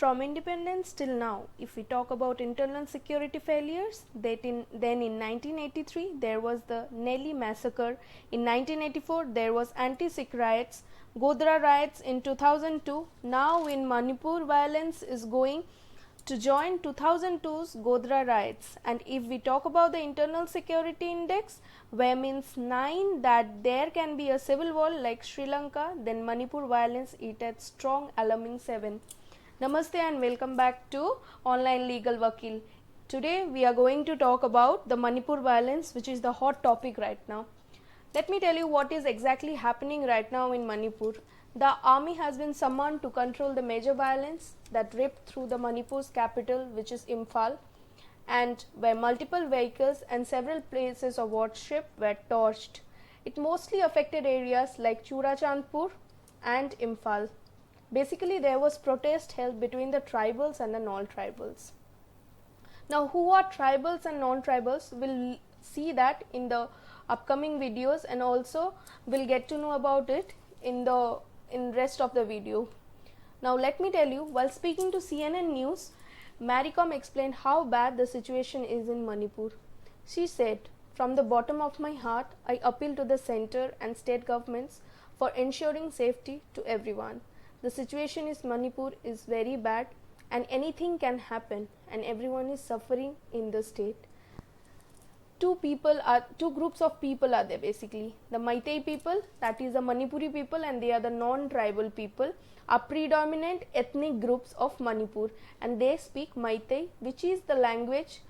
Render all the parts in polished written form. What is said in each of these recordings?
From independence till now, if we talk about internal security failures, then in 1983 there was the Nelly massacre, in 1984 there was anti-Sikh riots, Godhra riots in 2002, now in Manipur violence is going to join 2002's Godhra riots. And if we talk about the internal security index, where means 9 that there can be a civil war like Sri Lanka, then Manipur violence is at strong alarming 7. Namaste and welcome back to Online Legal Vakil. Today we are going to talk about the Manipur violence, which is the hot topic right now. Let me tell you what is exactly happening right now in Manipur. The army has been summoned to control the major violence that ripped through the Manipur's capital, which is Imphal, and where multiple vehicles and several places of worship were torched. It mostly affected areas like Churachandpur and Imphal. Basically, there was protest held between the tribals and the non-tribals. Now, who are tribals and non-tribals? We'll see that in the upcoming videos, and also we'll get to know about it in rest of the video. Now, let me tell you, while speaking to CNN News, Maricom explained how bad the situation is in Manipur. She said, "From the bottom of my heart, I appeal to the center and state governments for ensuring safety to everyone. The situation in Manipur is very bad and anything can happen and everyone is suffering in the state." Two groups of people are there basically. The Meitei people, that is the Manipuri people, and they are the non-tribal people, are predominant ethnic groups of Manipur, and they speak Meitei, which is the language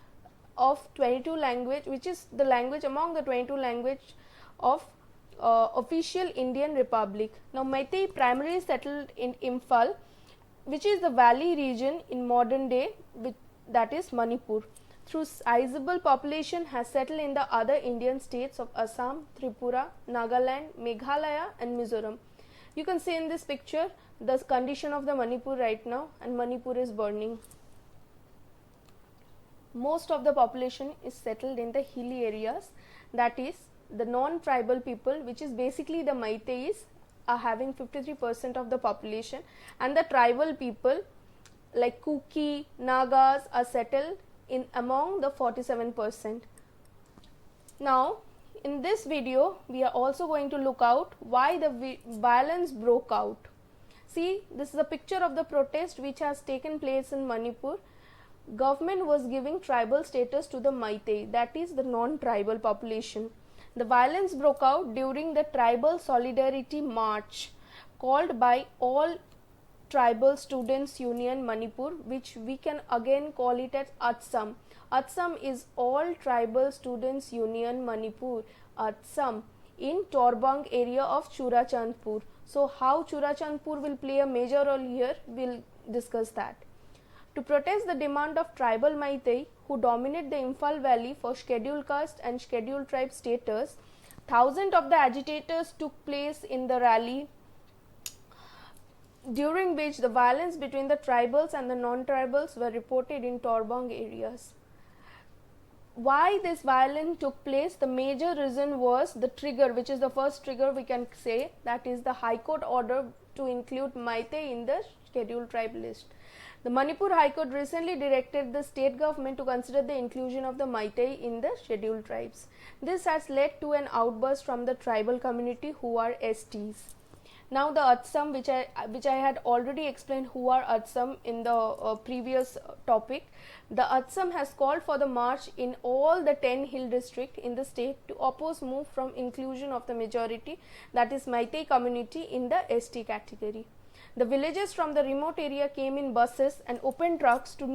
of 22 language, which is the language among the 22 language of official Indian Republic. Now, Meitei primarily settled in Imphal, which is the valley region in modern day, that is Manipur. Through sizable population has settled in the other Indian states of Assam, Tripura, Nagaland, Meghalaya and Mizoram. You can see in this picture the condition of the Manipur right now, and Manipur is burning. Most of the population is settled in the hilly areas, that is the non-tribal people, which is basically the Meiteis, are having 53% of the population, and the tribal people like Kuki, Nagas are settled in among the 47%. Now, in this video, we are also going to look out why the violence broke out. See, this is a picture of the protest which has taken place in Manipur. Government was giving tribal status to the Meitei, that is the non-tribal population. The violence broke out during the Tribal Solidarity March called by All Tribal Students Union Manipur, which we can again call it as ATSAM. ATSAM is All Tribal Students Union Manipur, ATSAM, in Torbang area of Churachandpur. So, how Churachandpur will play a major role here, we'll discuss that. To protest the demand of tribal Meitei, who dominate the Imphal Valley for scheduled caste and scheduled tribe status, thousands of the agitators took place in the rally, during which the violence between the tribals and the non-tribals were reported in Torbang areas. Why this violence took place? The major reason was the trigger, which is the first trigger we can say, that is the High Court order to include Meitei in the scheduled tribe list. The Manipur High Court recently directed the state government to consider the inclusion of the Meitei in the scheduled tribes. This has led to an outburst from the tribal community, who are STs. Now, the ATSAM, which I had already explained who are ATSAM in the previous topic. The ATSAM has called for the march in all the 10 hill districts in the state to oppose move from inclusion of the majority, that is Meitei community, in the ST category. The villagers from the remote area came in buses and open trucks to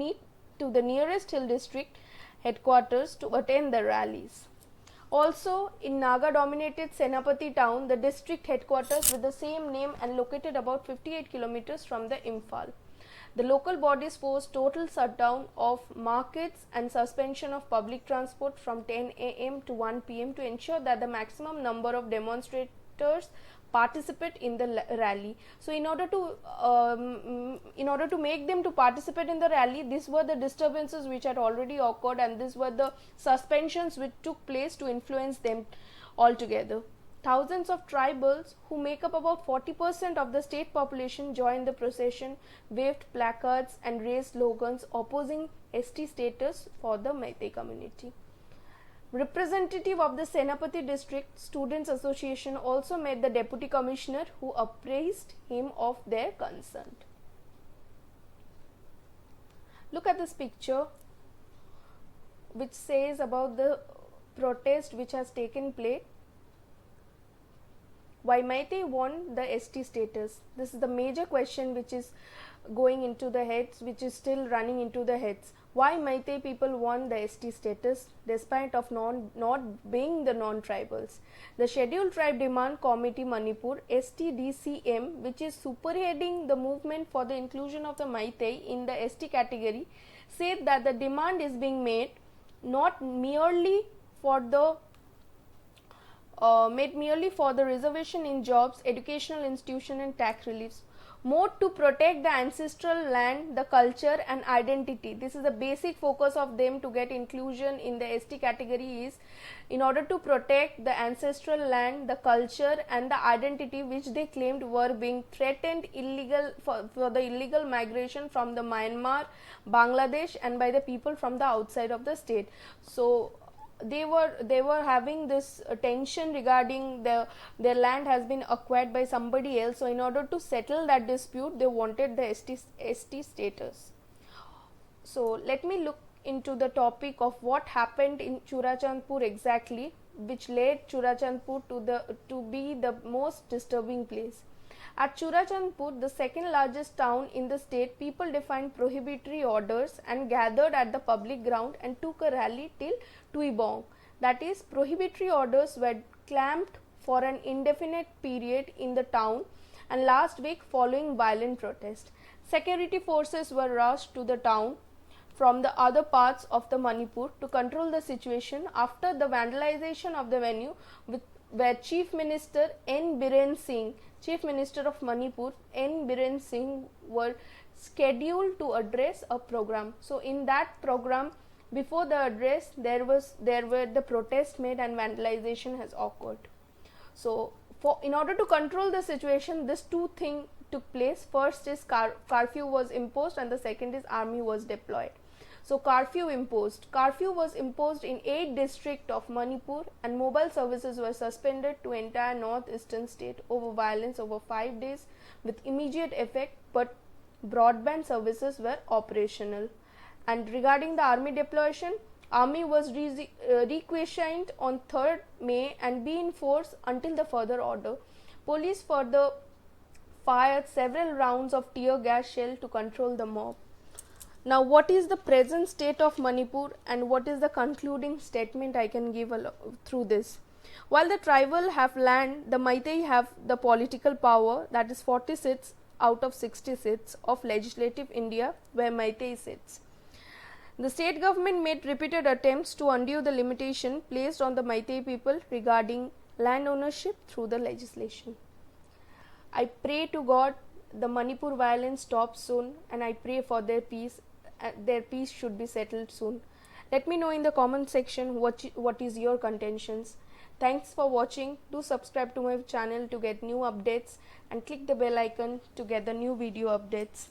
the nearest hill district headquarters to attend the rallies. Also, in Naga-dominated Senapati town, the district headquarters with the same name and located about 58 kilometers from the Imphal. The local bodies forced total shutdown of markets and suspension of public transport from 10 a.m. to 1 p.m. to ensure that the maximum number of demonstrators participate in the rally. So, in order to make them to participate in the rally, these were the disturbances which had already occurred, and these were the suspensions which took place to influence them altogether. Thousands of tribals, who make up about 40% of the state population, joined the procession, waved placards and raised slogans opposing ST status for the Meitei community. Representative of the Senapati District Students Association also met the Deputy Commissioner, who apprised him of their concern. Look at this picture, which says about the protest which has taken place. Why Meitei won the ST status? This is the major question which is going into the heads, which is still running into the heads. Why Meitei people won the ST status despite of not being the non-tribals? The Scheduled Tribe Demand Committee Manipur STDCM, which is superheading the movement for the inclusion of the Meitei in the ST category, said that the demand is being made not merely for the reservation in jobs, educational institution and tax reliefs, more to protect the ancestral land, the culture and identity. This is the basic focus of them to get inclusion in the ST category, is in order to protect the ancestral land, the culture and the identity which they claimed were being threatened for the illegal migration from the Myanmar, Bangladesh and by the people from the outside of the state. So they were having this tension regarding their land has been acquired by somebody else. So in order to settle that dispute, they wanted the ST status. So let me look into the topic of what happened in Churachandpur exactly, which led Churachandpur to be the most disturbing place. At Churachandpur, the second largest town in the state, people defined prohibitory orders and gathered at the public ground and took a rally till Tuibong. That is, prohibitory orders were clamped for an indefinite period in the town, and last week following violent protest, security forces were rushed to the town from the other parts of the Manipur to control the situation after the vandalization of the venue, where Chief Minister N. Biren Singh, Chief Minister of Manipur N. Biren Singh, were scheduled to address a program. So in that program, before the address, there were the protest made and vandalization has occurred. So in order to control the situation, this two things took place. First is curfew was imposed, and the second is army was deployed. So curfew was imposed in 8 districts of Manipur, and mobile services were suspended to entire northeastern state over violence over 5 days with immediate effect, but broadband services were operational. And regarding the army deployment, army was requisitioned on 3rd May and be in force until the further order. Police further fired several rounds of tear gas shell to control the mob. Now, what is the present state of Manipur and what is the concluding statement I can give through this? While the tribal have land, the Meitei have the political power, that is 40 seats out of 60 seats of legislative India where Meitei sits. The state government made repeated attempts to undo the limitation placed on the Meitei people regarding land ownership through the legislation. I pray to God the Manipur violence stops soon, and I pray for their peace. Their peace should be settled soon. Let me know in the comment section what is your contentions. Thanks for watching. Do subscribe to my channel to get new updates and click the bell icon to get the new video updates.